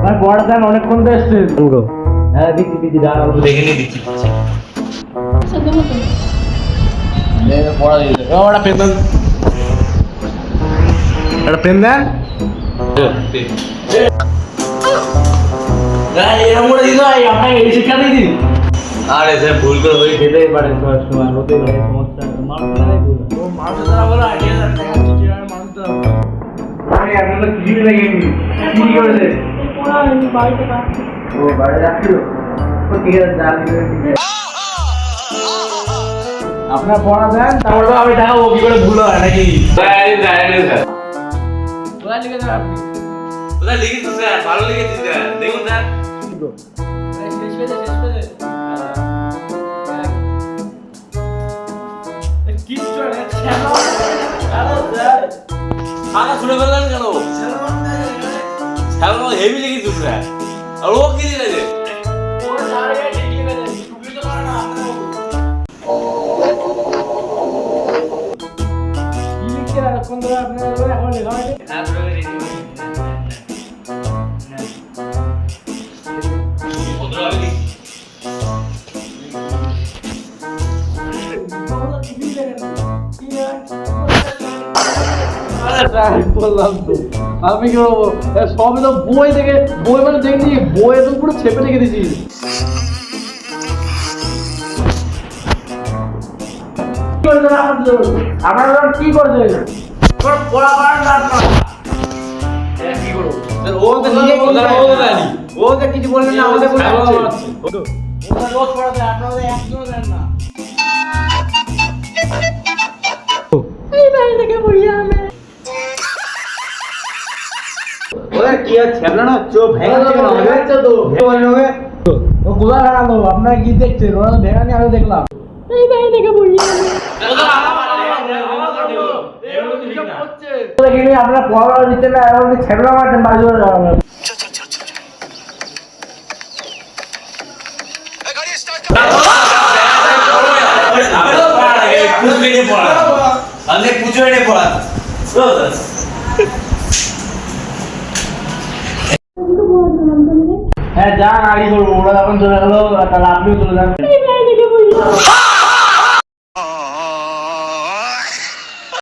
আপনার পড়া দেন অনেকক্ষণ তো এসছেন গো। হ্যাঁ দিচ্ছি দাঁড়াও দেখে নিয়ে দিচ্ছি পড়া দিয়ে ওটা পেন দেন, একটা পেন দেন। এরকম করে দিতে হয় আপনাকে এই শিক্ষা দিয়ে দিন। আরে স্যার ভুল করে হয়ে যেতেই পারে, সময় হতে পারে সমস্যা। মানুষ দ্বারাই ভুল হয়, মানুষের দ্বারা বলো আইডিয়া দেখাচ্ছি কিভাবে মানুষ দ্বারা আরে আপনার কি লাগেনি কি করেছে বাড়িতে ও বাড়ি যাচ্ছিল তো ঠিক আছে আপনার পড়া দেন তারপরে আমি দেখাবো কি করে ভুল হয় নাকি। কোথায় লিখেছেন আপনি? কোথায় লিখেছেন স্যার? ভালো লিখেছি স্যার, দেখুন স্যার শেষ পেজে কিচ্ছু না খানা শুনে ফেললেন কেন? হেভি লিখেছি স্যার, আর ও কি লিখেছে? আমি কি করবো? সবই তো বই থেকে বই মানে দেখছি বই তো পুরো ছেপে রেখে দিয়েছি। আপনারা কি করছে? কিছু বললেন না আমাদের আপনারা কি দেখছেন? ওরা ভেঙানি আমি দেখলাম। আপনারা পড়াশোনা দিচ্ছেন না, এখন ছেড়ে মারছেন বাড়ি চলে যাওয়া। হ্যাঁ যান আগে করবো, ওরা যখন চলে গেলো তাহলে আপনিও চলে যান।